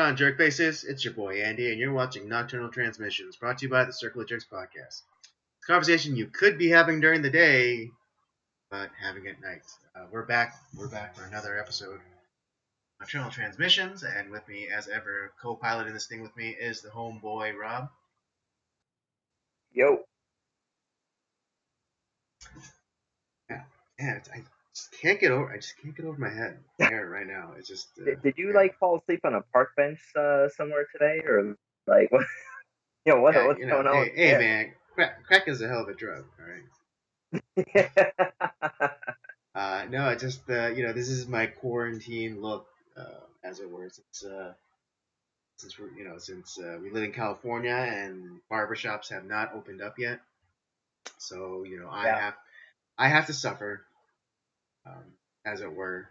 on, jerk faces? It's your boy Andy, and you're watching Nocturnal Transmissions, brought to you by the Circle of Jerks podcast. It's a conversation you could be having during the day, but having at night. We're back. We're back for another episode of Nocturnal Transmissions, and with me, as ever, co-piloting this thing with me is the homeboy Rob. Yo. Yeah, I just can't get over. I just can't get over my head hair right now. It's just. Did you fall asleep on a park bench somewhere today, or like what? What's going on? Hey man, crack is a hell of a drug. All right. No, it's just this is my quarantine look, as it were, since we live in California and barbershops have not opened up yet, so I have to suffer, as it were.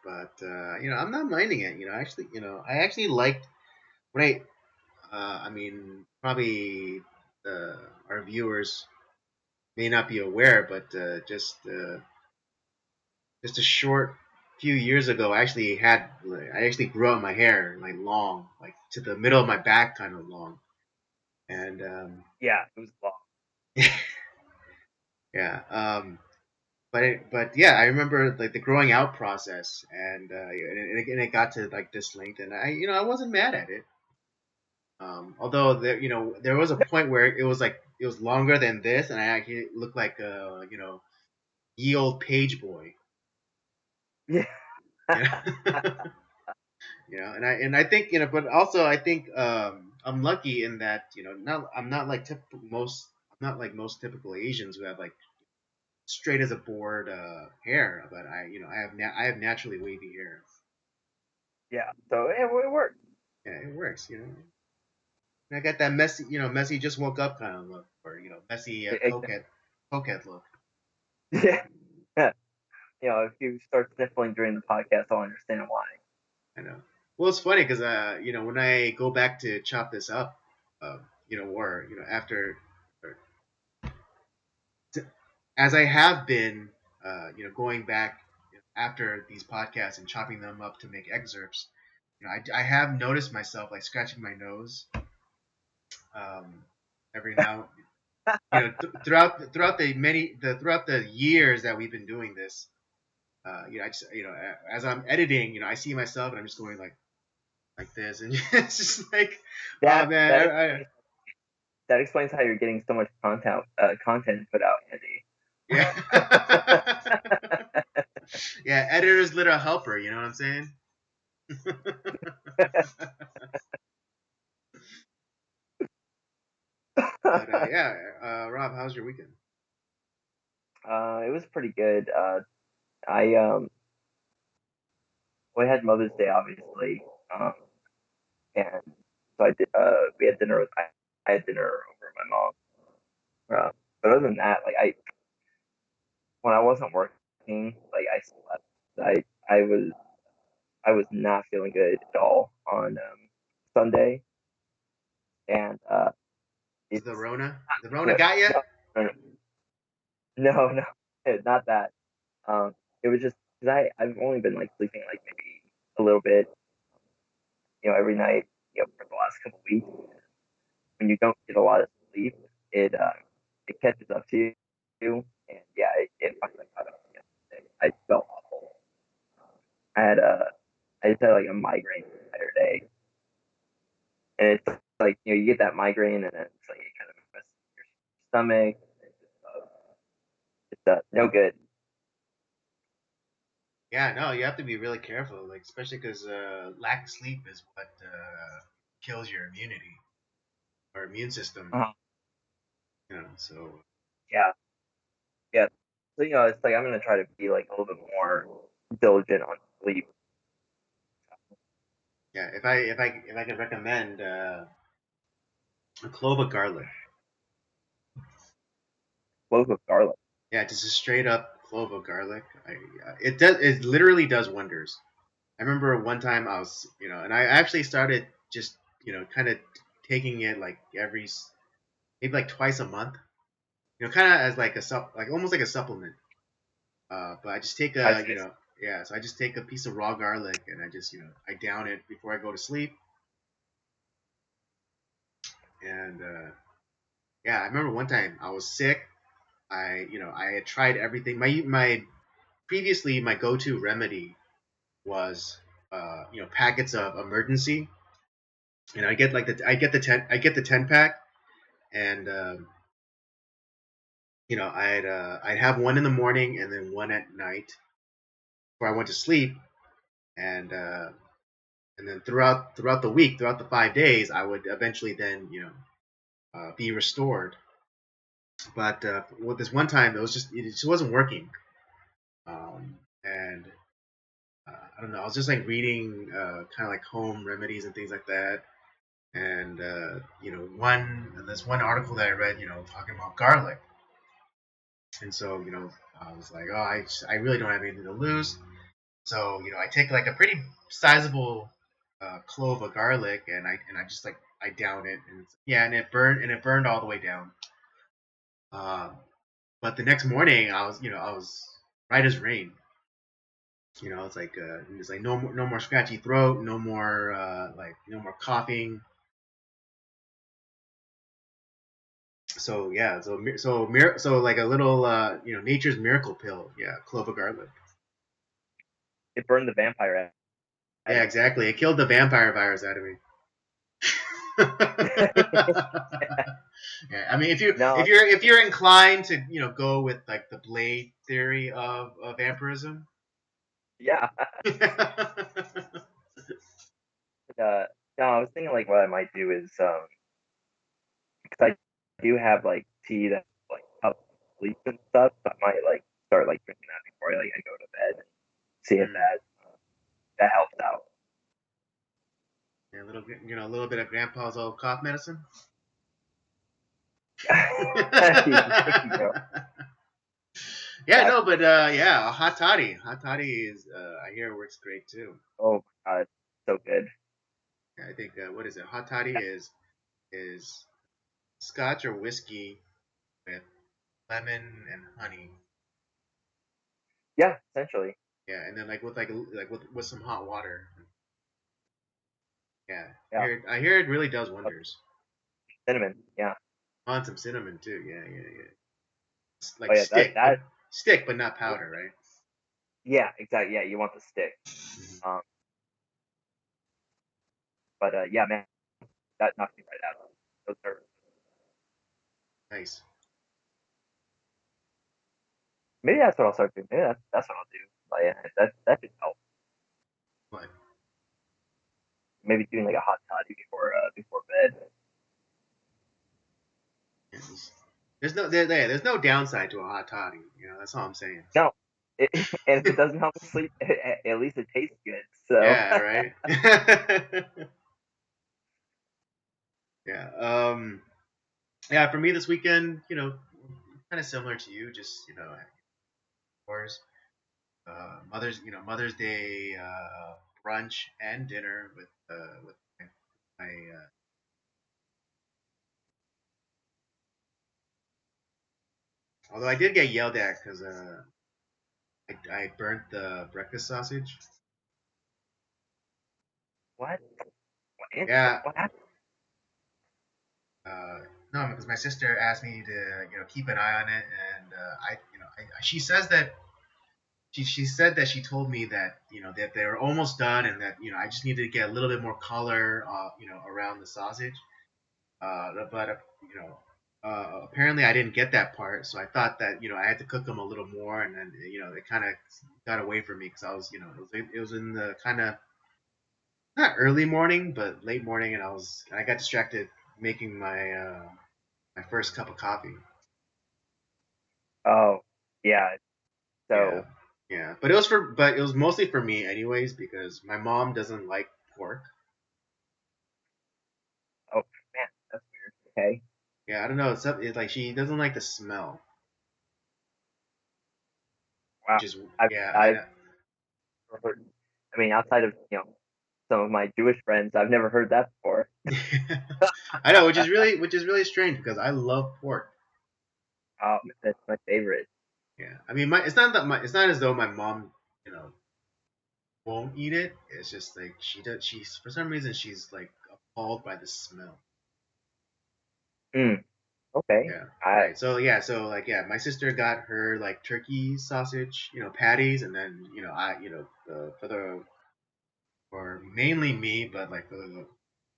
But I'm not minding it. I actually liked when I mean, probably our viewers may not be aware, but just a short few years ago, I actually grew out my hair like long, like to the middle of my back, kind of long, and yeah, it was long. yeah, but yeah, I remember like the growing out process, and it got to like this length, and I wasn't mad at it. Although there was a point where it was longer than this, and I actually looked like a ye old page boy. Yeah. And I think but also I think I'm lucky in that I'm not like most typical Asians who have like straight as a board hair, but I have naturally wavy hair. Yeah, so it worked. Yeah, it works. I got that messy just woke up kind of look, or messy coquette look. Yeah. If you start sniffling during the podcast, I'll understand why. I know. Well, it's funny because when I go back to chop this up, after, as I have been, going back after these podcasts and chopping them up to make excerpts, I have noticed myself like scratching my nose, every now, throughout the years that we've been doing this. I just, as I'm editing, I see myself and I'm just going like this, and it's just like, oh man, that explains how you're getting so much content put out, Andy. Yeah. Yeah, editor's little helper, you know what I'm saying? But Rob, how's your weekend? It was pretty good. We had Mother's Day, obviously, and so I did. We had dinner I had dinner over at my mom. But other than that, when I wasn't working, I slept. I was not feeling good at all on Sunday, and Is the Rona got you? No, not that. It was just because I've only been sleeping maybe a little bit, every night, for the last couple weeks. When you don't get a lot of sleep, it catches up to you, and yeah, it finally caught up yesterday. I felt awful. I just had a migraine the entire day, and it's you get that migraine, and then it's it kind of messes with your stomach. It's no good. Yeah, no, you have to be really careful, especially because lack of sleep is what kills your immunity or immune system. Uh-huh. So. Yeah. So it's I'm gonna try to be a little bit more diligent on sleep. Yeah, if I could recommend a clove of garlic. Clove of garlic. Yeah, just a straight up clove of garlic. It literally does wonders. I remember one time I was, and I actually started just, kind of taking it maybe twice a month, kind of as almost like a supplement. But I just take yeah, so I just take a piece of raw garlic and I just I down it before I go to sleep. And yeah, I remember one time I was sick. I had tried everything. My previously my go-to remedy was packets of emergency, and I get the 10 pack, and I'd have one in the morning and then one at night before I went to sleep, and then throughout the week, throughout the 5 days, I would eventually then be restored. But with this one time, it just wasn't working, and I don't know. I was just like reading kind of like home remedies and things like that, and this one article that I read, talking about garlic, and so I was like, oh, I really don't have anything to lose, so I take like a pretty sizable clove of garlic, and I just like I down it, and yeah, and it burned all the way down. Um, but the next morning, I was right as rain. It's like no more scratchy throat, no more no more coughing. So yeah, so like a little nature's miracle pill. Yeah, clove of garlic. It burned the vampire out Yeah, of exactly. It killed the vampire virus out of me. you. Yeah, I mean, No, if you're inclined to go with like the Blade theory of vampirism. yeah. Uh, no, I was thinking like what I might do is because I do have like tea that like helps sleep and stuff. So I might like start like drinking that before like I go to bed and see if Mm. that helps out. Yeah, a little bit of Grandpa's old cough medicine. There you go. Yeah, Yeah. no, but yeah, a hot toddy is I hear works great too. Oh my god, so good. Yeah, I think what is it? Hot toddy is scotch or whiskey with lemon and honey. Yeah, essentially. Yeah, and then with some hot water. Yeah, Yeah. I hear it really does wonders. Cinnamon. Yeah. On some cinnamon too. Yeah, yeah, yeah. It's Oh like yeah, stick, but not powder, right? yeah, exactly. Yeah, you want the stick. Mm-hmm. Um, but yeah, man, that knocks me right out. Those are Nice. maybe that's what I'll start doing. Maybe that's what I'll do. Like, yeah, that should help. What? Maybe doing like a hot toddy before bed. Yeah, there's no downside to a hot toddy. That's all I'm saying. No, and if it doesn't help me sleep, at least it tastes good. So Yeah, right. Yeah. Yeah. For me this weekend, kind of similar to you. Just course, Mother's Day brunch and dinner with my although I did get yelled at because I burnt the breakfast sausage. what? Yeah. What happened? Uh, no, because my sister asked me to keep an eye on it, and she says that she said that she told me that that they were almost done, and that I just needed to get a little bit more color around the sausage. But apparently I didn't get that part, so I thought that I had to cook them a little more, and then it kind of got away from me because I was it was in the kind of not early morning but late morning, and I got distracted making my first cup of coffee. Oh, yeah. Yeah, So, yeah, but it was mostly for me anyways because my mom doesn't like pork. oh man, that's weird. Okay. Yeah, I don't know. It's like she doesn't like the smell, Wow. which is yeah, I I've know. never heard. I mean, outside of some of my Jewish friends, I've never heard that before. I know, which is really strange because I love pork. That's my favorite. Yeah, I mean, it's not as though my mom, you know, won't eat it. It's just like she does. She's for some reason she's like appalled by the smell. Mm, okay. Yeah. I Right. So yeah. So like yeah, my sister got her like turkey sausage, patties, and then I for the for mainly me, but like for the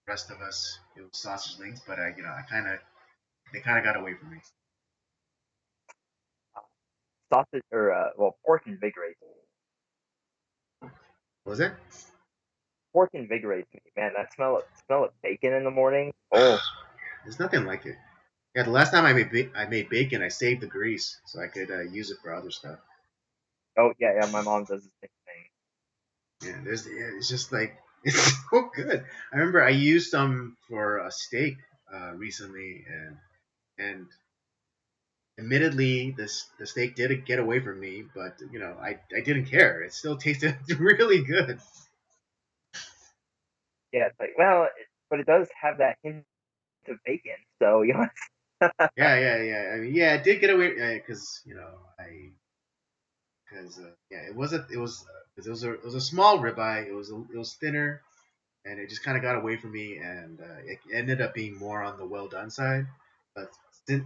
rest of us, it was sausage links. But I kind of they kind of got away from me. sausage or well, pork invigorates me. Was it? Pork invigorates me, man. That smell of bacon in the morning. Oh, There's nothing like it. Yeah, the last time I made bacon, I saved the grease so I could use it for other stuff. oh yeah, yeah. My mom does the same thing. It's just like it's so good. I remember I used some for a steak recently, and admittedly, the steak did get away from me, but I didn't care. It still tasted really good. Yeah, it's like well, but it does have that hint of bacon. So Yeah, yeah, yeah. I mean, yeah, it did get away because I because yeah, it was a small ribeye. It was thinner, and it just kind of got away from me, and it ended up being more on the well done side. But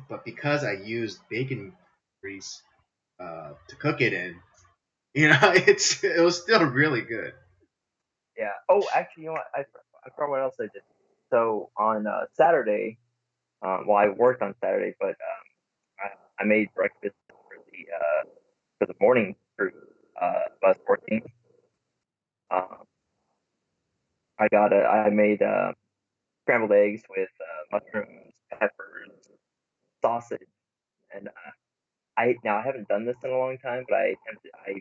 but because I used bacon grease to cook it in, it was still really good. yeah. Oh, actually, you know what? I forgot what else I did. So on Saturday, well, I worked on Saturday, but I made breakfast for the morning crew, bus 14. Um, I made scrambled eggs with mushrooms, peppers, sausage, and I haven't done this in a long time, but I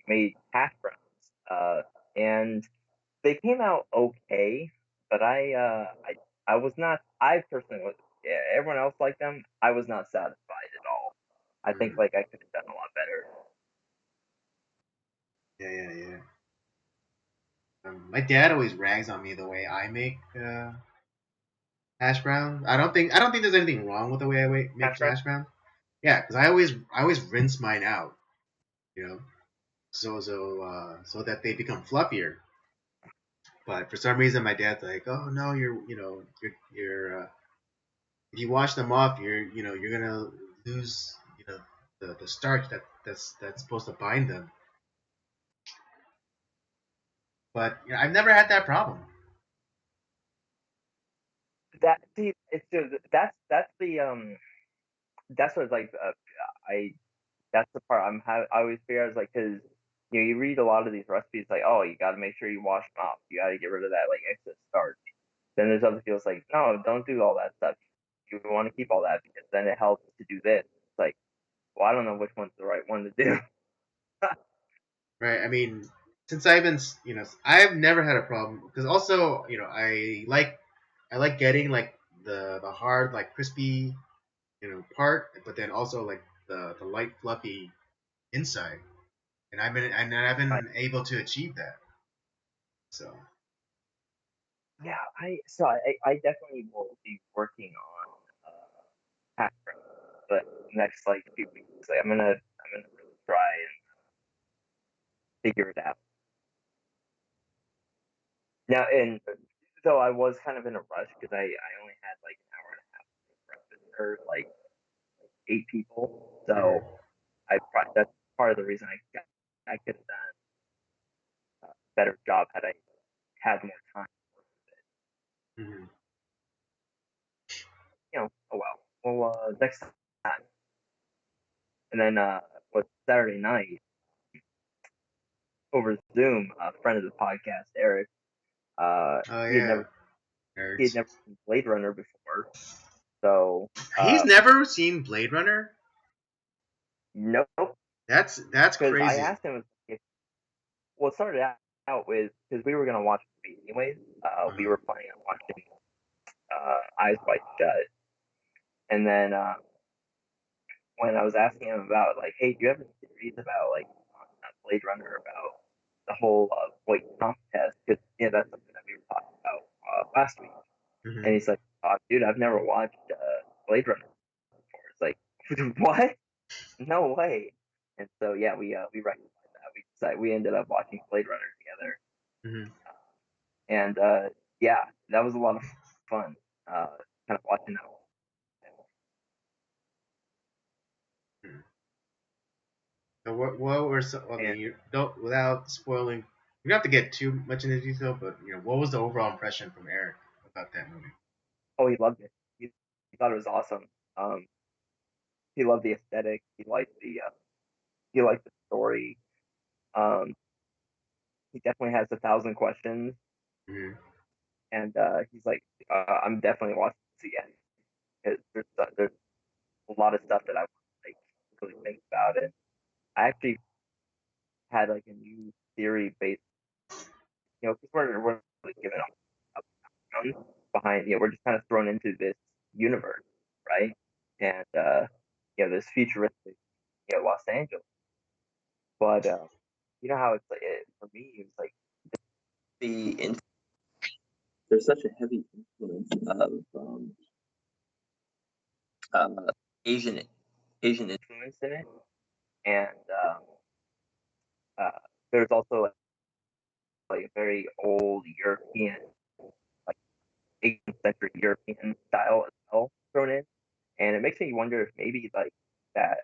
made hash browns, and they came out okay, but I was not. I personally was. Yeah, everyone else liked them. I was not satisfied at all. I think Mm. like I could have done a lot better. Yeah, yeah, yeah. My dad always rags on me the way I make hash brown. I don't think there's anything wrong with the way I make Hash brown. hash brown. Yeah, because I always rinse mine out, you know, so that they become fluffier. But for some reason, my dad's like, "Oh no, you're if you wash them off, you're gonna lose, the starch that's supposed to bind them." But I've never had that problem. That see, it's just, that's what like I that's the part I always figure out is like because you read a lot of these recipes like oh you got to make sure you wash them off, you got to get rid of that like excess starch. Then there's other people like no, don't do all that stuff. You want to keep all that because then it helps to do this. It's like well I don't know which one's the right one to do. Right? I mean, since I've never had a problem because also, I like getting like the hard like crispy, part, but then also like the light fluffy inside, and I've been Right. able to achieve that. So Yeah, I definitely will be working on hash browns, but next like few weeks like I'm gonna really try and figure it out. Now, and though I was kind of in a rush because I only had like an hour and a half of breakfast for like 8 people, so mhm, that's part of the reason I could have done a better job had I had more time. mhm. Oh well. Well, next time, and then was Saturday night over Zoom. A friend of the podcast, Eric, Oh he had yeah, nerds. never seen Blade Runner before, so He's never seen Blade Runner. nope. That's Because I crazy. asked him if well, it started out with because we were gonna watch the movie anyways. We Uh-huh. were planning on watching Eyes Wide Shut, and then when I was asking him about like, hey, do you have any theories about like Blade Runner about the whole weight contest? Because yeah, that's something that we were talking about last week. And Hmm. he's like, oh, dude, I've never watched Blade Runner before. It's like, what? No way. And so yeah, we rectified that. We ended up watching Blade Runner together. Mm-hmm. And yeah, that was a lot of fun. Kind of watching that. Mm-hmm. So what were some? I mean, And you don't without spoiling. You don't have to get too much into detail, but what was the overall impression from Eric about that movie? oh, he loved it. He thought it was awesome. Um, he loved the aesthetic. He liked the story. Um, he definitely has 1,000 questions, Mm-hmm. and he's like, I'm definitely watching this again. 'Cause there's a lot of stuff that I want to like really think about it. I actually had like a new theory based, because we're really given up behind, we're just kind of thrown into this universe, right? And this futuristic, Los Angeles. But you know how it's like for me, it's like the there's such a heavy influence of uh, Asian Asian influence in it, and uh, there's also like a very old European, like 18th century European style as well thrown in, and it makes me wonder if maybe like that,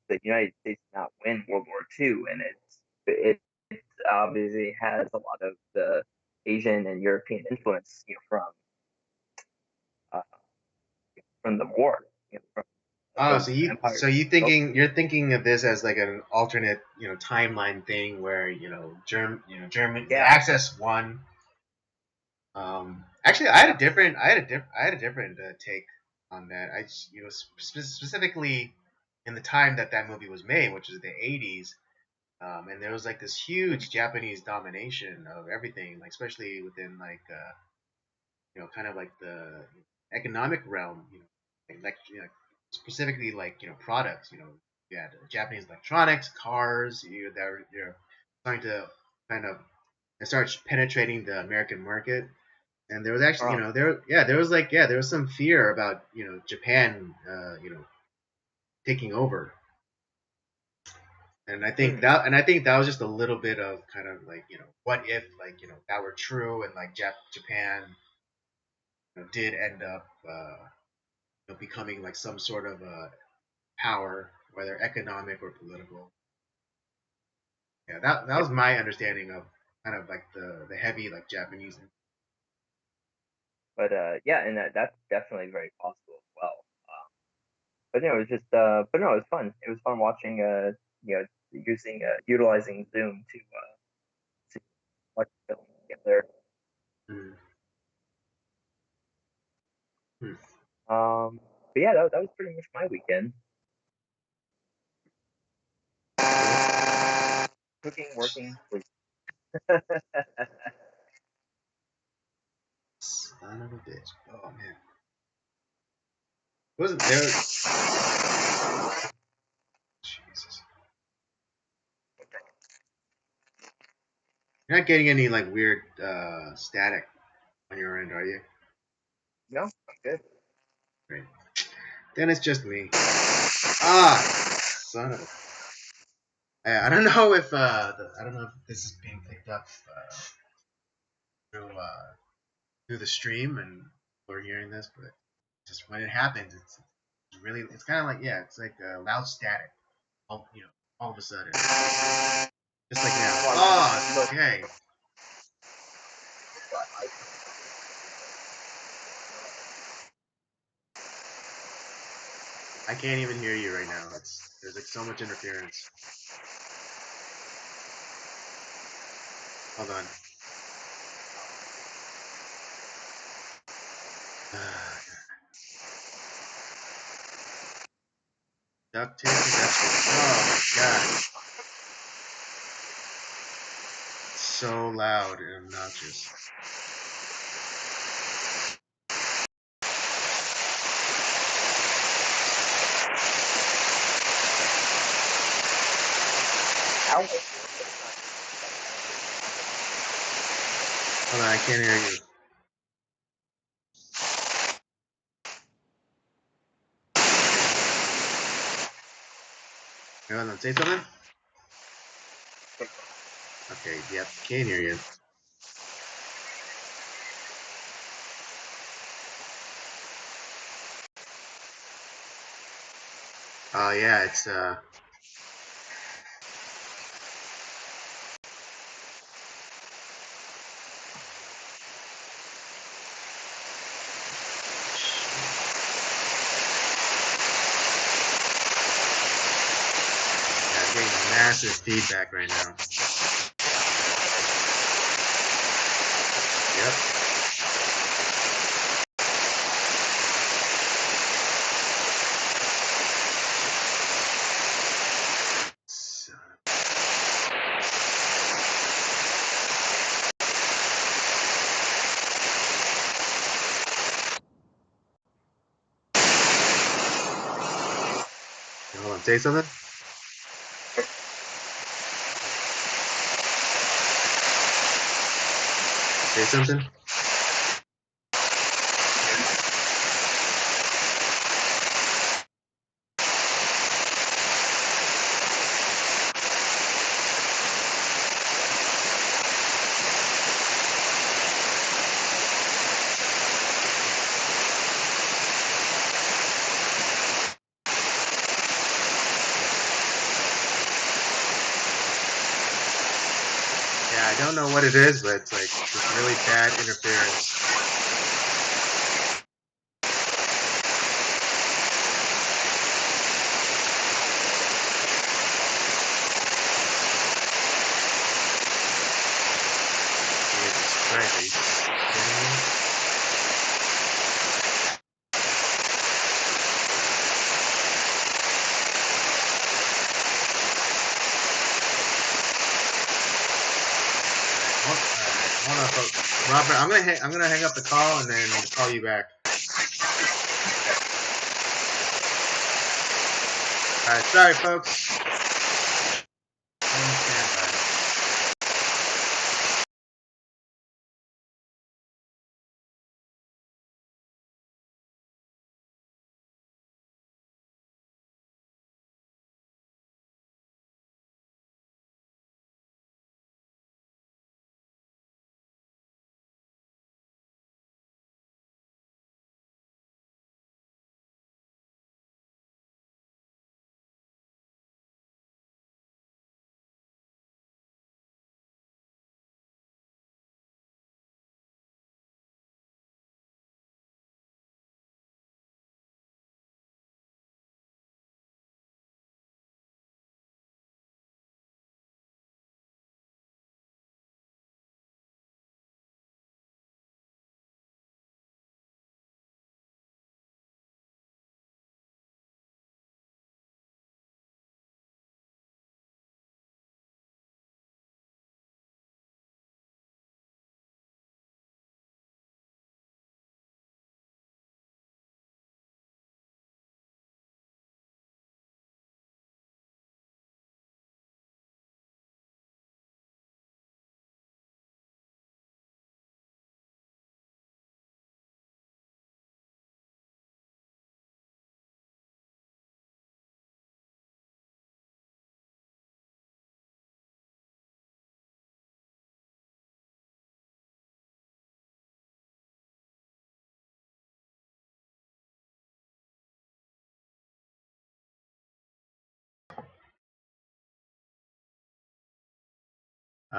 the United States did not win World War II, and it obviously has a lot of the Asian and European influence, uh, from the war, from Oh, those so you empires. so you thinking you're thinking of this as like an alternate, timeline thing where German the Yeah. Axis won. Actually, Yeah. I had a different take on that. I just, specifically in the time that movie was made, which is the 80s. And there was like this huge Japanese domination of everything, like especially within like kind of like the economic realm, specifically like products, you had Japanese electronics, cars, they're trying to kind of start penetrating the American market. And there was actually, Uh, there was some fear about Japan, taking over. hmm. And I think that was just a little bit of kind of like what if like that were true and like Japan did end up becoming like some sort of power, whether economic or political. Yeah, that Yeah. was my understanding of kind of like the heavy like Japanese. But yeah, and that's definitely very possible as well. But it was just, but no, it was fun. It was fun watching, using, utilizing Zoom to watch the film together. Mm. Hmm. But yeah, that was pretty much my weekend. Cool. Cooking, working, sleep. Son of a bitch. Oh man, wasn't there? Jesus, you're not getting any like weird static on your end, are you? No, I'm good. Great. Then it's just me. Ah, son of a. I don't know if I don't know if this is being picked up through through the stream and people are hearing this, but just when it happens, it's really it's kind of like it's like loud static. All all of a sudden, just like now. Well, Oh, okay. I can't even hear you right now. There's like so much interference. Hold on. Duct tape production. Oh my god. It's so loud and obnoxious. How? Hold on, I can't hear you. Hold on, say something? Okay, yep, can't hear you. Oh yeah, it's yeah, I'm getting massive feedback right now. Yep. Son of a- Hold on, say something. Say something. Yeah, I don't know what it is, but it's like just really bad interference. Jesus Christ, are you kidding me? Hold on, folks. Robert, I'm gonna hang up the call and then call you back. All right, sorry, folks. Stand by.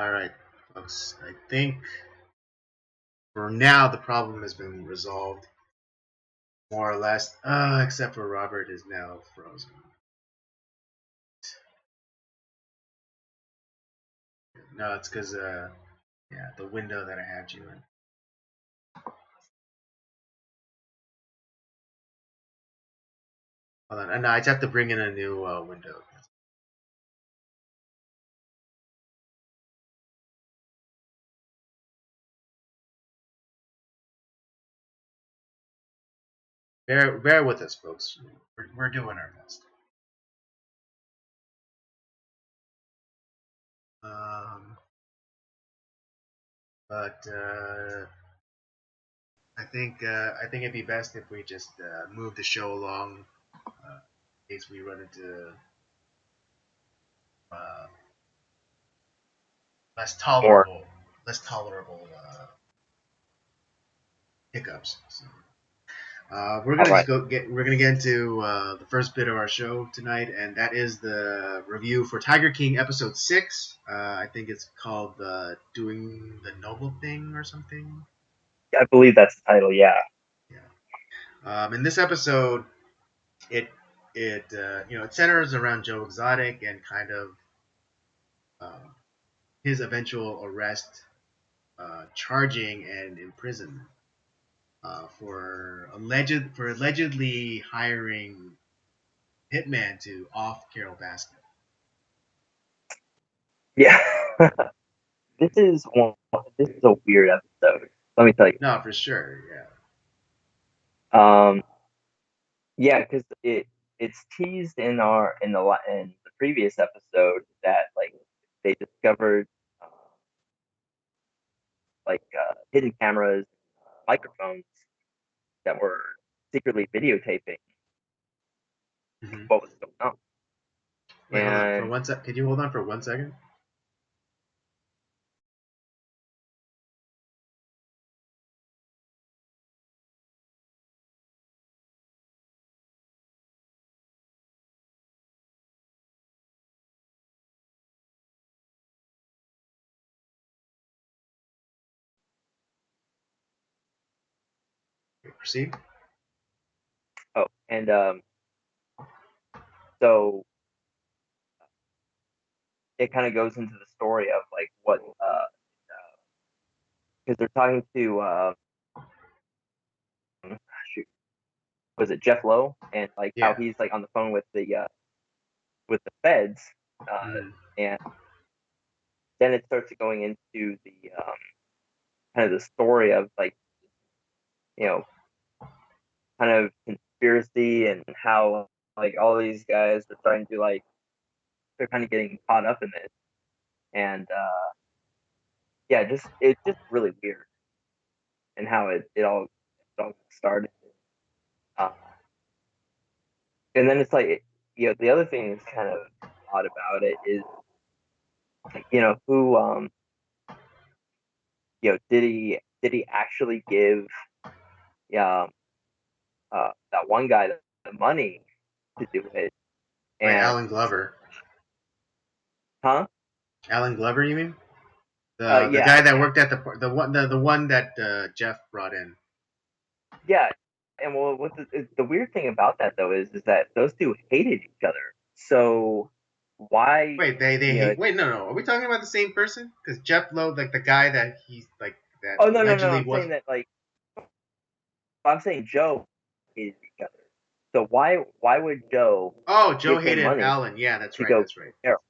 All right, folks. I think for now the problem has been resolved, more or less. Except for Robert is now frozen. No, it's because yeah, the window that I had you in. Hold on. No, I just have to bring in a new window. Bear with us, folks. We're doing our best. Um, but I think it'd be best if we just move the show along, in case we run into uh, less Or tolerable, less tolerable hiccups. So, all right. we're gonna get into the first bit of our show tonight, and that is the review for Tiger King episode 6. I think it's called "Doing the Noble Thing" or something. I believe that's the title. Yeah. Yeah. In this episode, it it centers around Joe Exotic and kind of uh, his eventual arrest, charging, and imprisonment for allegedly hiring Hitman to off Carol Baskin. Yeah. this is one. This is a weird episode. Let me tell you. No, for sure. Yeah. Yeah, because it's teased in the previous episode that like they discovered hidden cameras, microphones that were secretly videotaping Mm-hmm. what was going on. Wait, hold on for And 1 sec. Could you hold on for 1 second? Okay, proceed. and so it kind of goes into the story of like what because they're talking to shoot, was it Jeff Lowe, and like how Yeah. he's like on the phone with the feds, Mm-hmm. and then it starts going into the kind of the story of like you know kind of conspiracy and how like all these guys are starting to like they're kind of getting caught up in this, and yeah, just it's just really weird and how it all started. Uh, and then it's like the other thing that's kind of odd about it is who did he actually give yeah that one guy the money to do it, Right, and Alan Glover. huh Alan Glover, you mean? The yeah guy that worked at the one that Jeff brought in. yeah. And well, what the weird thing about that though is that those two hated each other. So why, Wait, they you know? hate. Wait, no. Are we talking about the same person? Because Jeff Lowe, like the guy that he's like that Oh, no. allegedly I'm was. saying that like I'm saying Joe hated each other. So why would Joe Oh, Joe give him hated money Alan. Yeah, that's to right. go That's right. kill Carol?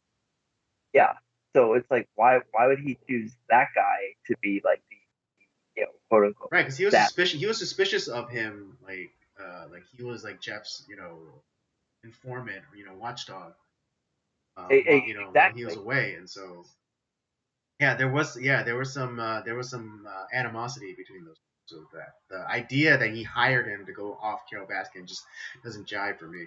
Yeah. So it's like why would he choose that guy to be like the quote unquote Right, because he was savage? suspicious. He was suspicious of him, like he was like Jeff's, informant, or watchdog, while he was Exactly. away, and so there was some animosity between those. So that the idea that he hired him to go off Carol Baskin just doesn't jive for me.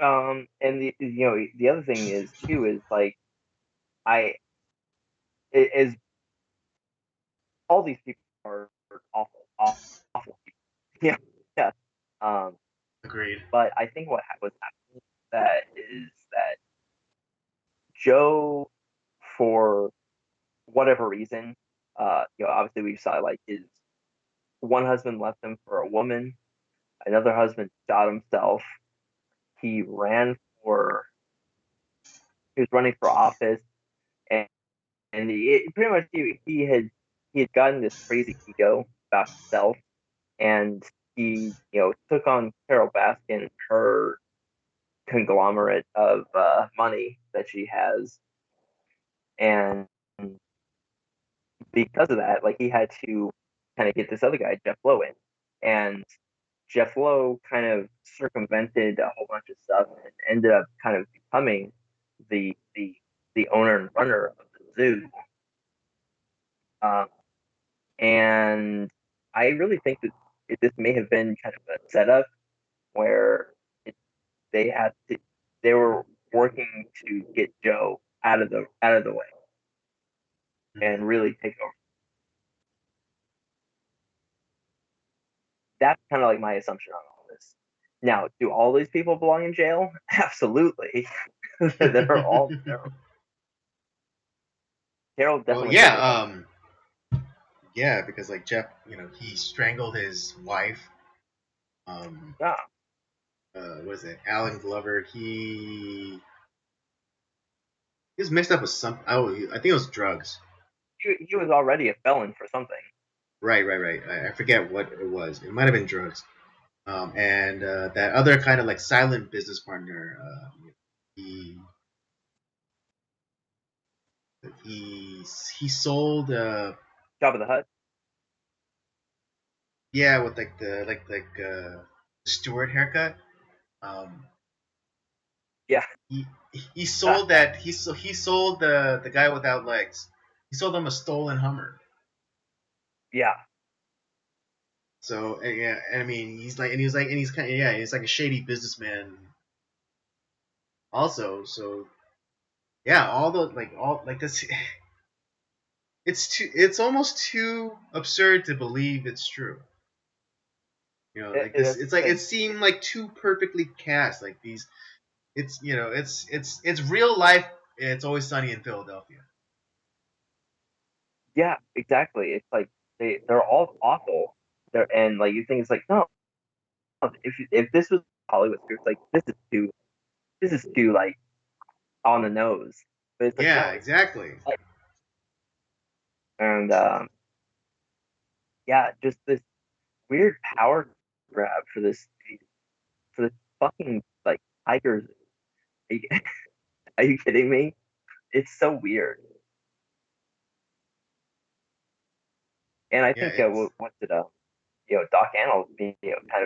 And the other thing is too is like I is all these people are awful people. Yeah, yeah. Um, Agreed. but I think what was happening that is that Joe, for whatever reason, obviously we saw like his one husband left him for a woman, another husband shot himself. He ran for he was running for office, and pretty much he had gotten this crazy ego about himself, and he took on Carol Baskin, her conglomerate of money that she has, and because of that, like he had to kind of get this other guy, Jeff Lowe, in, and Jeff Lowe kind of circumvented a whole bunch of stuff and ended up kind of becoming the the the owner and runner of the zoo. Um, and I really think that this may have been kind of a setup where it, they had to they were working to get Joe out of the way. Hmm. and really take over. That's kind of like my assumption on all this. Now, do all these people belong in jail? Absolutely. They're all terrible. Carol Well, definitely yeah, overlooked. yeah, because like Jeff, he strangled his wife. Um, Yeah, was it Alan Glover? He was mixed up with some. Oh, I think it was drugs. he was already a felon for something. Right. I forget what it was. It might have been drugs. And that other kind of like silent business partner, he he he sold, Job of the Hut. yeah, with like the Stewart haircut. Um, Yeah, he he sold that he sold the guy without legs. He sold him a stolen Hummer. yeah. So yeah, and I mean he's kind of, yeah, he's like a shady businessman also. So yeah, all like this. It's almost too absurd to believe it's true. Like this. That's It's the like it thing. seemed like too perfectly cast. Like these. It's real life. It's Always Sunny in Philadelphia. Yeah, exactly. It's like they're all awful. And like you think it's like no, if this was Hollywood script, like this is too like on the nose. But it's like Yeah, no, exactly. like, and yeah, just this weird power grab for this fucking like tigers. Are you, are you kidding me? It's so weird. And I Yeah, think it's what did Doc Annals kind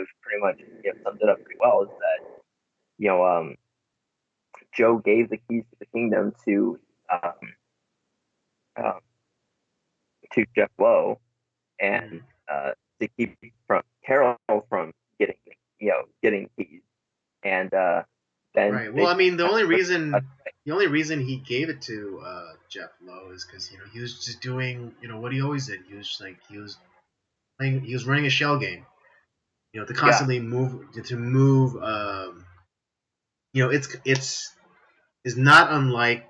of pretty much summed it up pretty well is that you know Joe gave the keys to the kingdom um, um, to Jeff Lowe and mhm. to keep from Carol from getting getting keys and then Right. Well, they I mean, uh, the only reason he gave it to Jeff Lowe is because he was just doing what he always did. He was just, like he was running a shell game. To yeah constantly move. It's is not unlike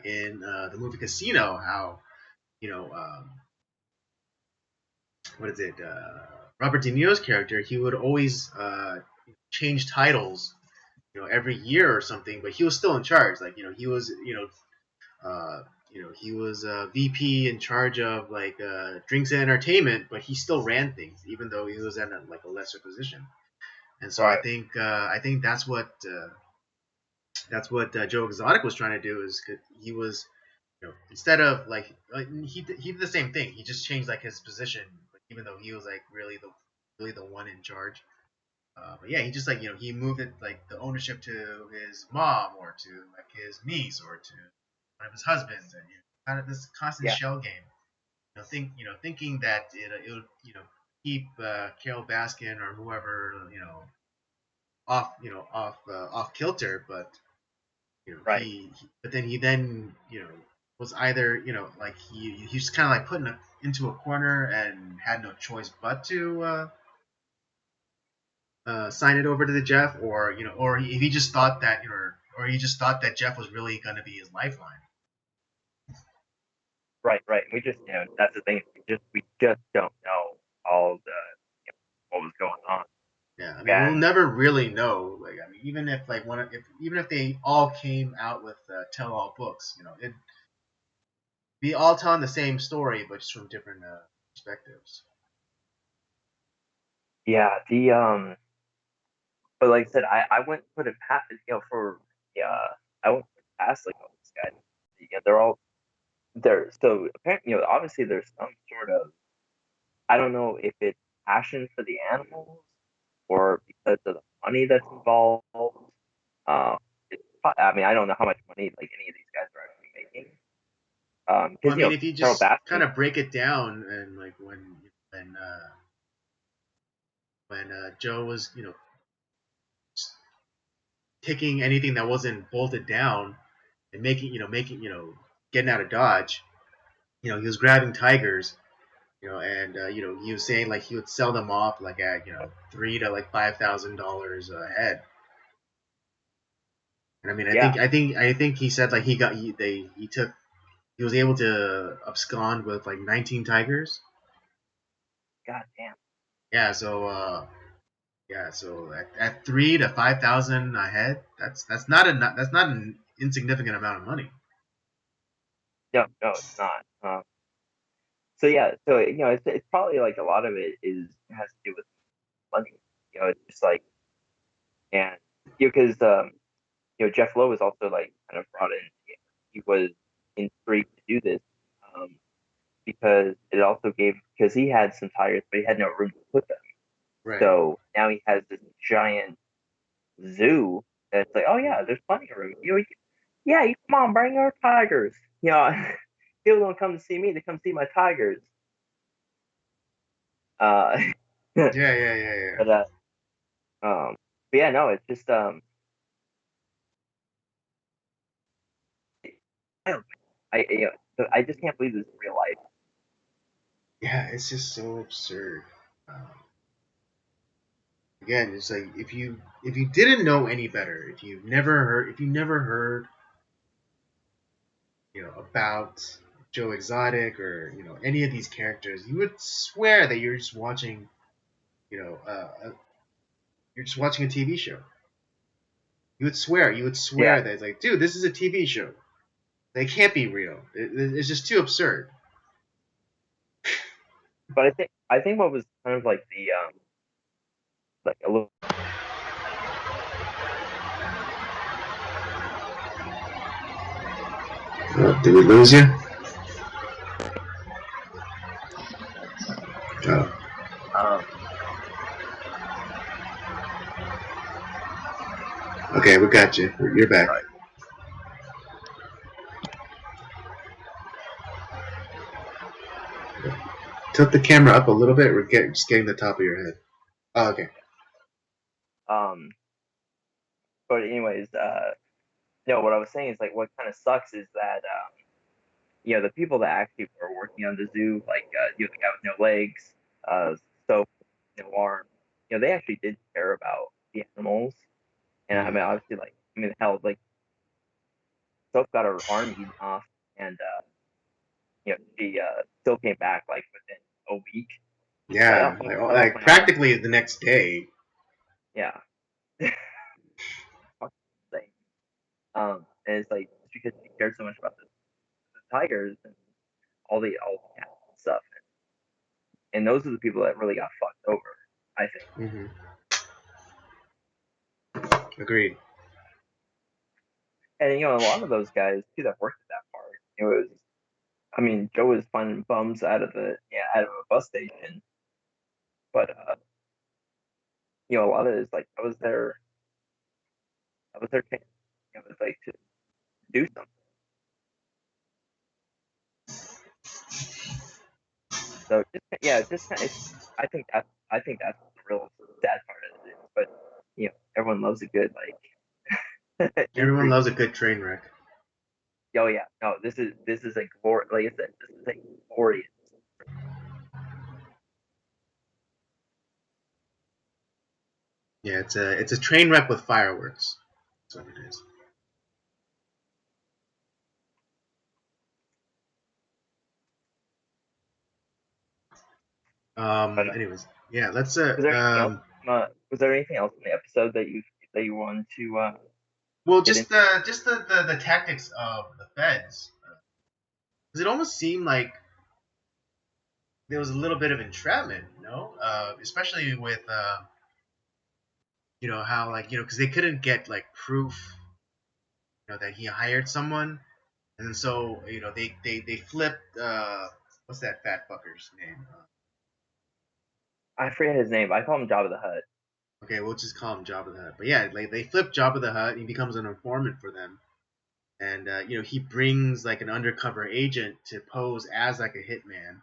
in the movie Casino, how you know what is it? Robert De Niro's character, he would always change titles, every year or something, but he was still in charge. Like he was he was VP in charge of like drinks and entertainment, but he still ran things, even though he was in like a lesser position. And so right I think that's what Joe Exotic was trying to do. Is he was instead of like he did the same thing. He just changed like his position, but even though he was like really the one in charge. But yeah, he just like he moved it like the ownership to his mom or to like his niece or to one of his husbands, and kind of this constant yeah shell game. Thinking that it would keep Carol Baskin or whoever off kilter, but right but then was either like he's kind of like put into a corner and had no choice but to sign it over to the Jeff, or or if he just thought that or he just thought that Jeff was really going to be his lifeline. right. We just that's the thing. We just don't know all the what was going on. Yeah, I mean, we'll And never really know. Like, I mean, even if like one, if even if they all came out with tell-all books, it'd be all telling the same story, but just from different perspectives. yeah, the but like I said, I wouldn't put it past for yeah I wouldn't put it past like all these guys. Yeah, they're all there. So apparently, obviously there's some sort of I don't know if it's passion for the animals or because of the money that's involved. Um, I mean, I don't know how much money like any of these guys are actually making. Well, I Because mean, if you Carol just kind Baskin, of break it down, and like when Joe was picking anything that wasn't bolted down and making getting out of Dodge. he was grabbing tigers, and he was saying like he would sell them off like at $3,000 to like $5,000 a head. And I mean, Yeah. I think he said like he was able to abscond with like 19 tigers. God damn. So at 3 to 5,000 a head, that's not an insignificant amount of money. No, no, it's not. So yeah, so it's probably like a lot of it has to do with money. It's just like, and because Jeff Lowe was also like kind of brought in. He was intrigued to do this because it also gave because he had some tigers, but he had no room to put them. Right. So now he has this giant zoo that's like, oh yeah, there's plenty of room. Yeah, you come on, bring your tigers. People don't come to see me; they come see my tigers. Uh, Yeah. but um, but yeah, no, it's just I just can't believe this is real life. Yeah, it's just so absurd. Again, it's like if you didn't know any better, if you never heard about Joe Exotic or any of these characters, you would swear that you're just watching you know you're just watching a TV show. You would Yeah, swear that it's like, dude, this is a TV show. They can't be real. It's just too absurd. but I think what was kind of like the like a little. Did we lose you? Oh. Um, Okay, we got you. You're back. sorry. Tilt the camera up a little bit. Just getting the top of your head. Oh, okay. Um, but anyways, what I was saying is like what kind of sucks is that the people that actually were working on the zoo, like the guy with no legs, so no arm, they actually did care about the animals, and I Mm. mean obviously like hell like Soap got her arm eaten off, and she still came back like within a week. Like, Yeah, oh, like, I lost like my arm. practically the next day. Yeah. And it's like it's because she cared so much about the tigers and all the cats and stuff, and those are the people that really got fucked over, I think. Hmm. Agreed. And a lot of those guys too that worked at that park, it was. I mean, Joe was finding bums out of a bus station, but a lot of it is like that was their chance. It was like to do something. So just just kind of, I think that's the real sad part of it. But everyone loves a good like Everyone intrigue. loves a good train wreck. Oh yeah, no, this is a glorious. Like I said, this is a glorious. Yeah, it's a train wreck with fireworks. That's what it is. But Anyways, yeah. Let's was there anything else? Was there anything else in the episode that you wanted to well, get into? just the tactics of the feds, because it almost seemed like there was a little bit of entrapment, especially with how like because they couldn't get like proof, that he hired someone, and then so they flipped what's that fat fucker's name? I forget his name. I call him Jabba the Hutt. Okay, we'll just call him Jabba the Hutt. But yeah, like they flip Jabba the Hutt, and he becomes an informant for them, and he brings like an undercover agent to pose as like a hitman.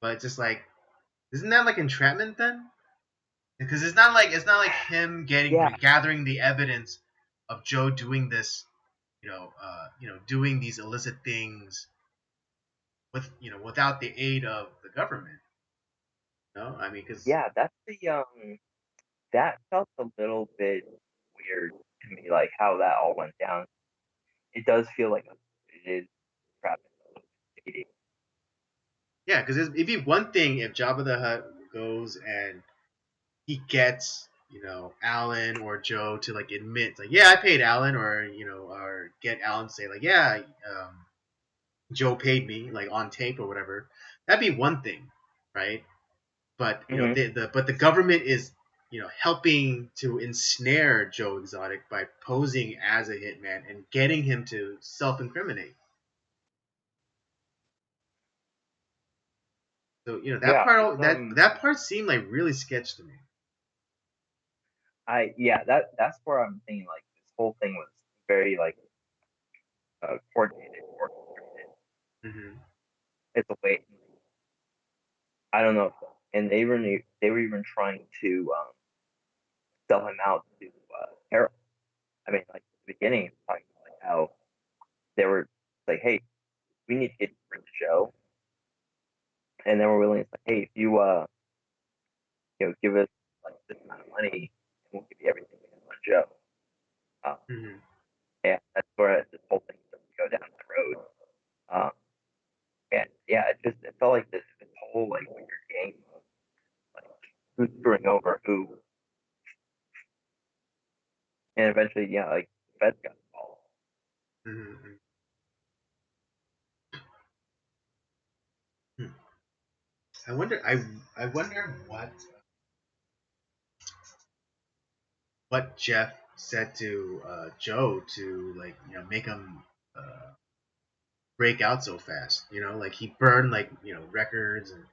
But it's just like, isn't that like entrapment then? Because it's not like him Yeah, gathering the evidence of Joe doing this, doing these illicit things without the aid of the government. No, I mean, because Yeah, that's the that felt a little bit weird to me, like how that all went down. It does feel like it is perhaps a little bit shady. yeah, because it'd be one thing if Jabba the Hutt goes and he gets Alan or Joe to like admit like, yeah, I paid Alan, or or get Alan to say like, yeah, Joe paid me like on tape or whatever. That'd be one thing, right? But Mm-hmm. the government is helping to ensnare Joe Exotic by posing as a hitman and getting him to self-incriminate. So that Yeah, it's part that part seemed like really sketch to me. that's where I'm thinking like this whole thing was very like coordinated, orchestrated. Hmm. It's a way I don't know, and they were even trying to sell him out to Harold. I mean, like at the beginning, talking about like how they were like, hey, we need to get rid of Joe, and they were willing to say, hey, if you give us like this amount of money, and we'll give you everything we have on Joe. Um, Hmm. and that's where this whole thing started to go down the road. Um, and yeah, it felt like this whole like weird game of like who's screwing over who, and eventually, yeah, like the feds got involved. Hmm. Hmm. I wonder. I wonder what Jeff said to Joe to like make him break out so fast. Like he burned like records and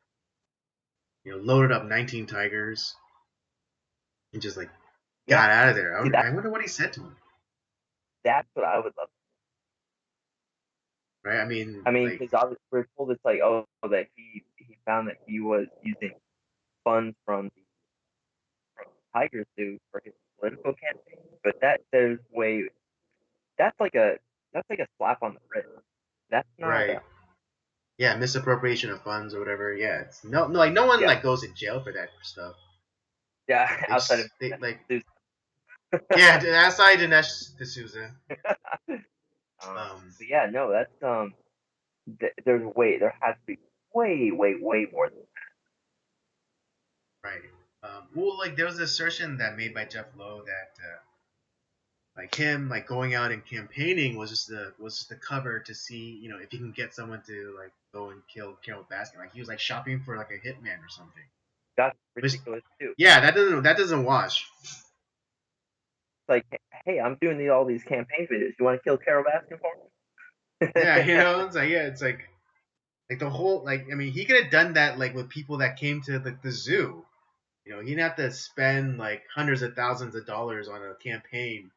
loaded up 19 Tigers and just like Yeah, got out of there. see I wonder what he said to him. that's what I would love. Right? I mean, I mean, like, because obviously we're told it's like, oh, that he found that he was using funds from Tiger Zoo for his political campaign, but there's way that's like a that's like a slap on the wrist. That's not right? Yeah, misappropriation of funds or whatever. Yeah, it's no, like no one yeah, like goes to jail for that stuff. yeah, They outside just of they like Zeus. yeah, outside Dinesh D'Souza. But yeah, no, that's there has to be way more than Right. Well, like there was an assertion that made by Jeff Lowe that like him like going out and campaigning was just the cover to see if he can get someone to like go and kill Carol Baskin. Like he was like shopping for like a hitman or something. that's Which, ridiculous too. yeah, that doesn't wash. It's like, hey, I'm doing all these campaign videos. You want to kill Carol Baskin for Yeah, me? it's like yeah, it's like the whole like I mean he could have done that like with people that came to the zoo. He didn't have to spend like hundreds of thousands of dollars on a campaign,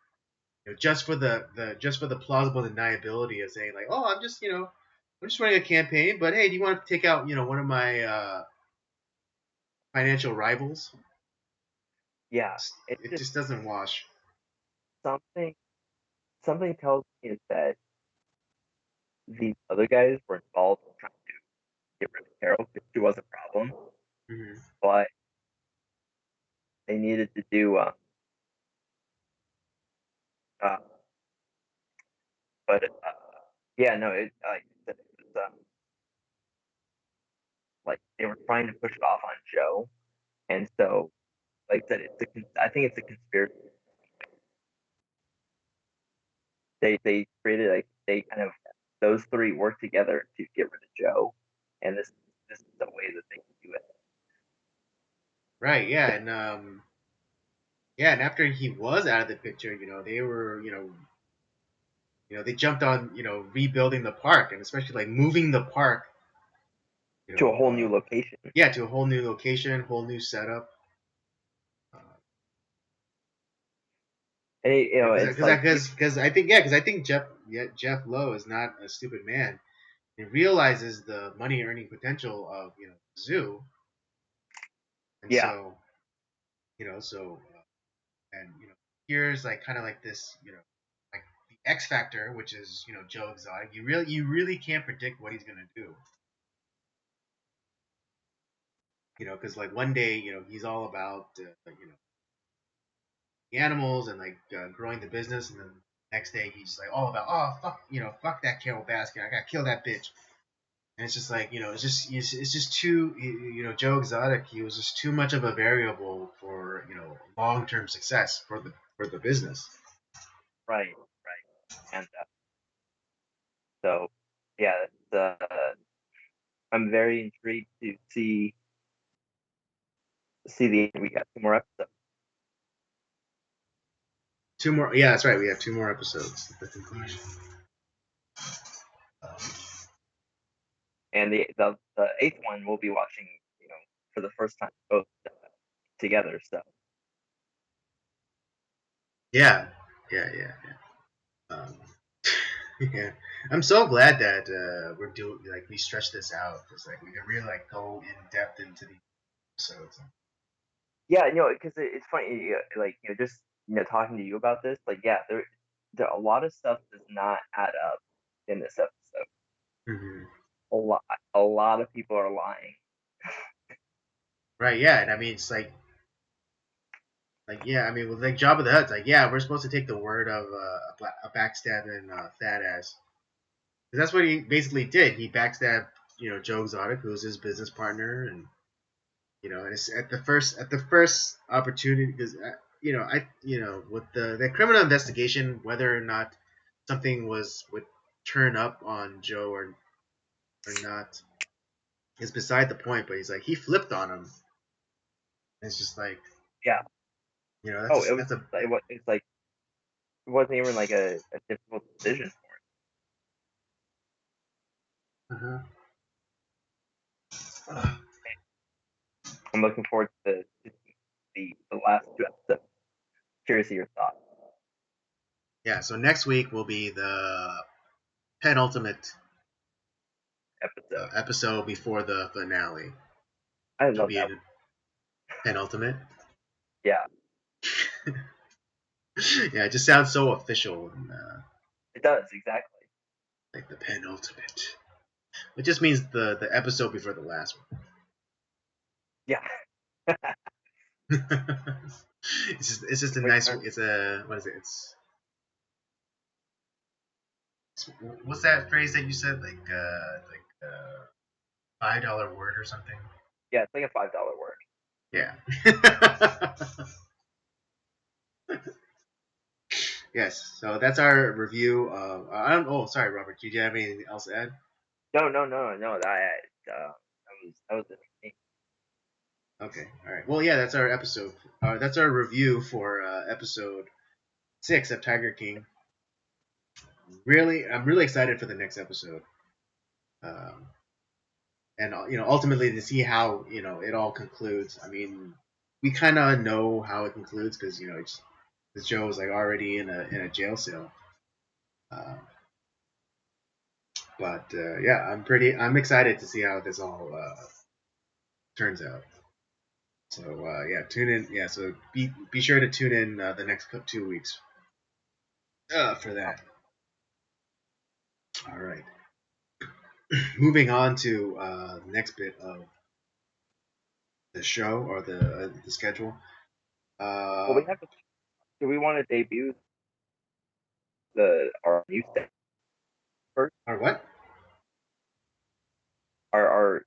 just for the plausible deniability of saying like, oh, I'm just running a campaign, but hey, do you want to take out one of my financial rivals? Yeah, it's It just just doesn't wash. something. Something tells me is that these other guys were involved in trying to get rid of Carol because she was a problem, Hmm. but they needed to do. Uh, but yeah, no, it was like they were trying to push it off on Joe, and so like I said, I think it's a conspiracy. They created like they kind of those three work together to get rid of Joe, and this is the way that they can do it. Right. Yeah. And yeah, and after he was out of the picture, they were they jumped on rebuilding the park, and especially like moving the park, you To a know, whole new uh, location. yeah, to a whole new location, whole new setup. Uh, And yeah, it's like because I think Jeff Lowe is not a stupid man. He realizes the money earning potential of zoo, and yeah, so so and here's like kind of like this like the X factor, which is Joe Exotic. You really can't predict what he's gonna do. because like one day, he's all about the animals and like growing the business, and then the next day he's like all about, oh fuck, fuck that Carol Baskin, I gotta kill that bitch. And it's just like, it's just too, Joe Exotic, he was just too much of a variable for, long term success for the business. Right, and so yeah, I'm very intrigued to see the we got 2 more episodes. Two more, yeah, that's right. We have 2 more episodes. The conclusion. And the 8th one we'll be watching, for the first time both together. So Yeah, yeah. Yeah. I'm so glad that we're doing like we stretch this out because like we can really like go in depth into the episodes. yeah, because it's funny, like just talking to you about this, like yeah, there a lot of stuff does not add up in this episode. Mm-hmm. A lot of people are lying. Right? Yeah, and I mean it's like yeah, I mean with like Jabba the Hutt's like yeah, we're supposed to take the word of a backstabbing fat ass. 'Cause that's what he basically did. He backstabbed Joe Exotic, who was his business partner, and and it's at the first opportunity because with the criminal investigation, whether or not something would turn up on Joe or not is beside the point. But he's like he flipped on him. And it's just like Yeah. that's Oh, it was that's a it's like it wasn't even like a difficult decision for him. uh-huh. I'm looking forward to the last 2 episodes. Curious to your thoughts. Yeah. So next week will be the penultimate Episode. episode before the finale. I It'll love be that. a penultimate. Yeah, Yeah, it just sounds so official and it does exactly. like the penultimate. It just means the episode before the last Yeah. one. It's just a Wait, nice. It's a what is it? It's what's that phrase that you said $5 word or something? yeah, it's like a $5 word. Yeah. Yes. So that's our review of. I don't. Oh, sorry, Robert. Did you have anything else to add? No. That was interesting. Okay. All right. Well, yeah. That's our episode. That's our review for episode 6 of Tiger King. Really, I'm really excited for the next episode. Um, and ultimately to see how it all concludes. I mean, we kind of know how it concludes because because Joe is like already in a jail cell. Uh, but yeah, I'm excited to see how this all turns out. So yeah, tune in. Yeah, so be sure to tune in the next 2 weeks for that. All right. Moving on to the next bit of the show or the schedule. Well, we have to. Do we want to debut our new segment first? Or what? Our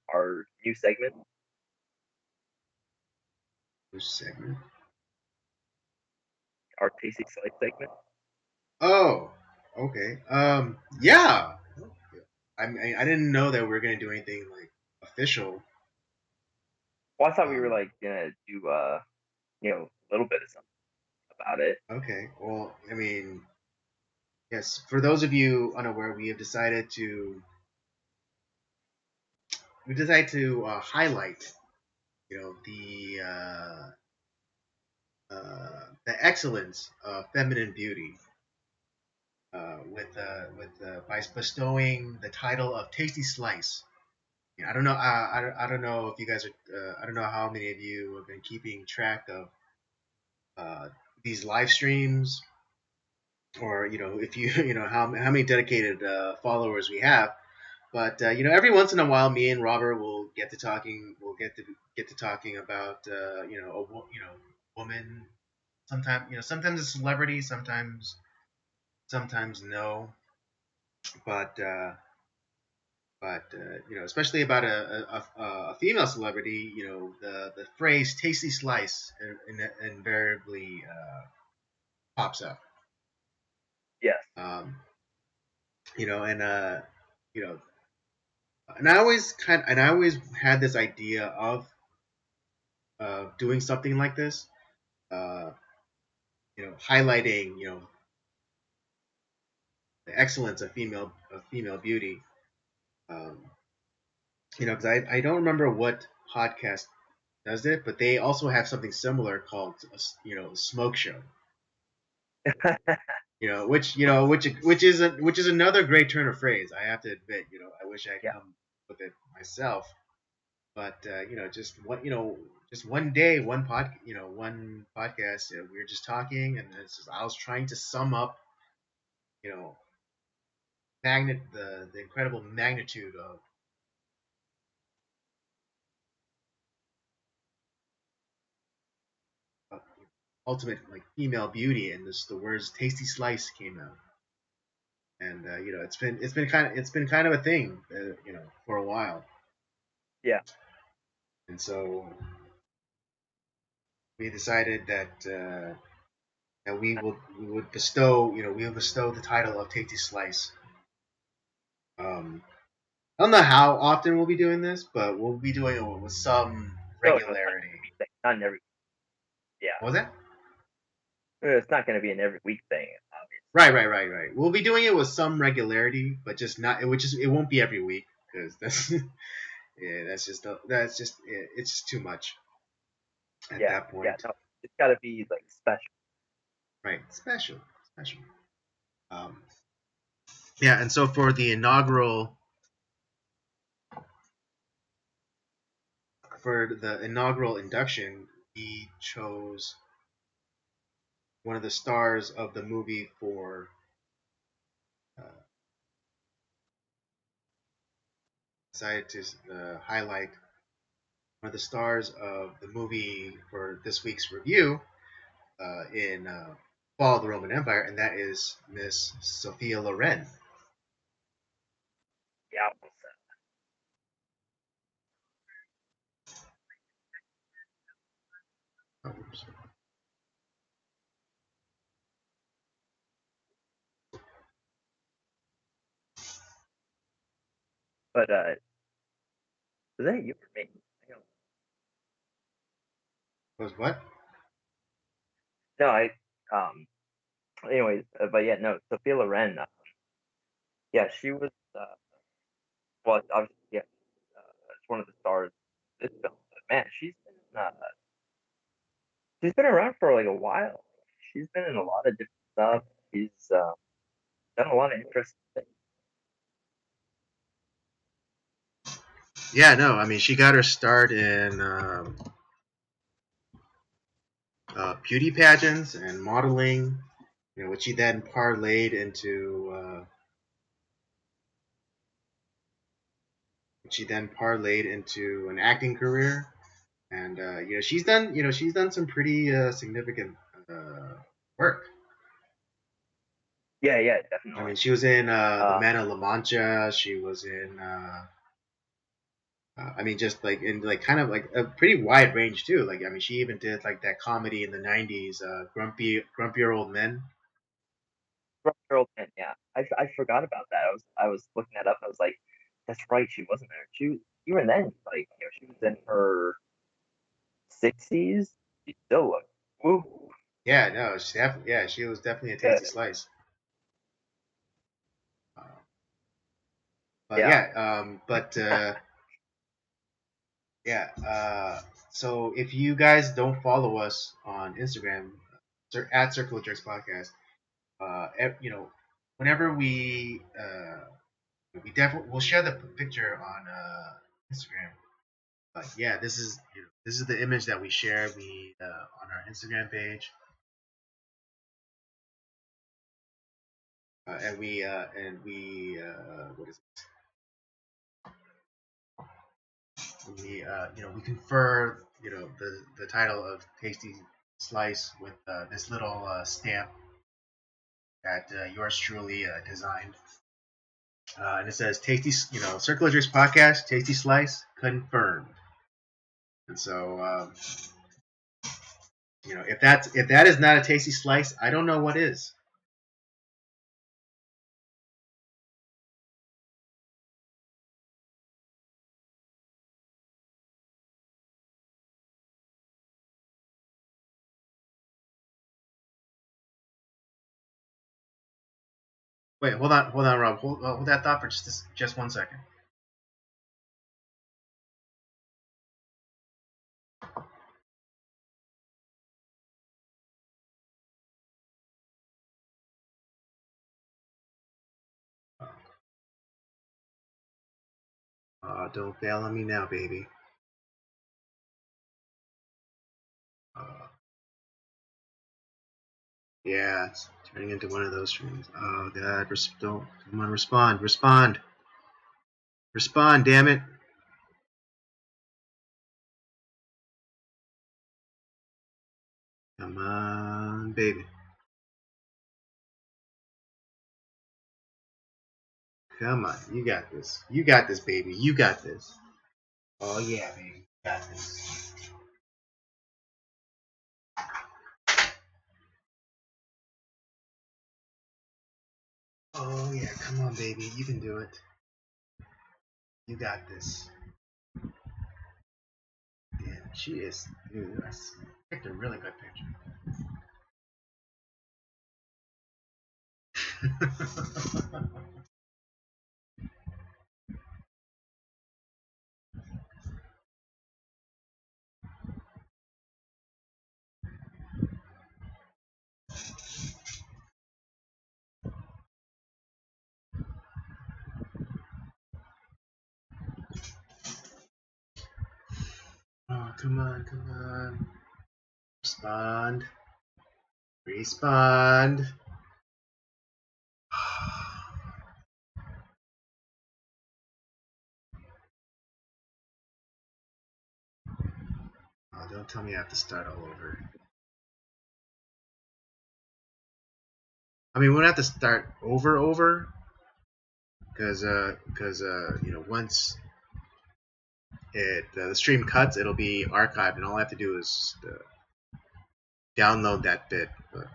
new segment, Which segment? our tasty slice segment. Oh, okay. Yeah. I didn't know that we were gonna do anything like official. Well, I thought we were Um, like gonna do a little bit of something about it. okay. Well, I mean, yes. For those of you unaware, we decided to highlight, the excellence of feminine beauty by bestowing the title of Tasty Slice. Yeah, I don't know. I don't know if you guys are. I don't know how many of you have been keeping track of uh, these live streams, or if you how many dedicated followers we have. But every once in a while, me and Robert will get to talking. We'll get to talking about woman. Sometimes sometimes a celebrity, sometimes no. But especially about a female celebrity, the phrase "tasty slice" invariably pops up. Yes. Um, and you know, and I always had this idea of doing something like this, uh, highlighting the excellence of female beauty. Um, because I don't remember what podcast does it, but they also have something similar called smoke show. Which is another great turn of phrase. I have to admit, I wish I had Yeah. come with it myself. But just one day, one podcast, we were just talking, and I was trying to sum up, you know, the incredible magnitude of ultimate like female beauty, and the words "tasty slice" came out, and it's been kind of a thing, for a while, Yeah. and so we decided that we would bestow the title of Tasty Slice. I don't know how often we'll be doing this, but we'll be doing it with some No, no, it's not regularity. every week thing. Not in every. Yeah. What was that? It's not going to be an every week thing, Right, obviously. right, right, right. We'll be doing it with some regularity, but just not. It won't be every week because that's yeah, it's just too much at Yeah. that Yeah. point. No, it's got to be like special. Right, special, special. Um, yeah, and so for the inaugural induction, he chose one of the stars of the movie for uh, decided to highlight one of the stars of the movie for this week's review in Fall of the Roman Empire, and that is Miss Sophia Loren. Yeah. Oh, oops. But is that you or me? I don't- Was what? No, I. Um. Anyways, but yeah, no. Sophia Loren. Yeah, she was. Well, obviously, yeah, it's one of the stars of this film. But man, she's been around for like a while. She's been in a lot of different stuff. She's done a lot of interesting things. Yeah, no, I mean she got her start in beauty pageants and modeling, which she then parlayed into an acting career, and she's done some pretty significant uh, work. Yeah, yeah, I mean, definitely. she was in the Uh, Man of La Mancha. She was in I mean, just like in like kind of like a pretty wide range too. Like, I mean, she even did like that comedy in the '90s, Grumpier Old Men. Girl, and yeah, I forgot about that. I was looking that up. I was like, that's right, she wasn't there. Even then, like she was in her 60s. She still looked woo. Yeah, no, she was definitely a tasty Good. slice. Uh, but Yeah, yeah, yeah. So if you guys don't follow us on Instagram, at Circle of Jerks Podcast, whenever we definitely we'll share the picture on Instagram. But yeah, this is the image that we share on our Instagram page, and we what is it? we we confer the title of Tasty Slice with this little stamp that yours truly designed. And it says Tasty, Circular Jerks Podcast, Tasty Slice, confirmed. And so, if that is not a tasty slice, I don't know what is. Wait, hold on, Rob. Hold that thought for just 1 second. Don't bail on me now, baby. Yeah, it's turning into one of those streams. Oh God, don't come on, respond, damn it! Come on, baby. Come on, you got this. You got this, baby. You got this. Oh yeah, baby, you got this. Oh yeah, come on, baby. You can do it. You got this. Yeah, she is. Dude, I picked a really good picture. Oh, come on. Respond. Oh, don't tell me I have to start all over. I mean, we don't have to start over, because once the stream cuts, it'll be archived, and all I have to do is download that bit. But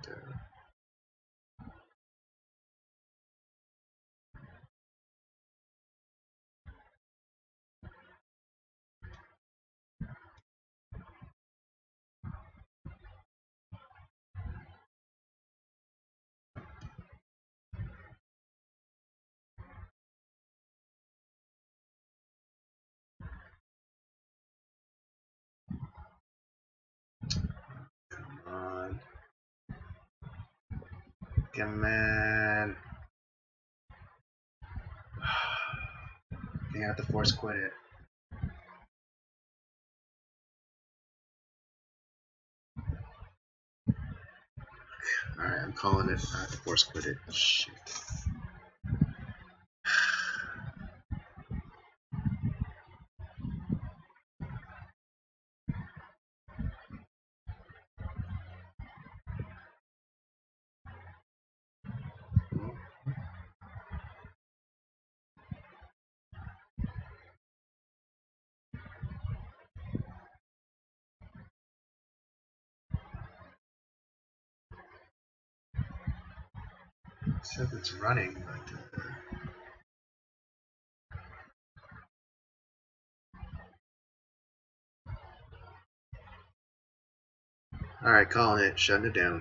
come on. I have to force quit it. Alright, I'm calling it. I have to force quit it. Shit. It says it's running, but alright, calling it, shutting it down.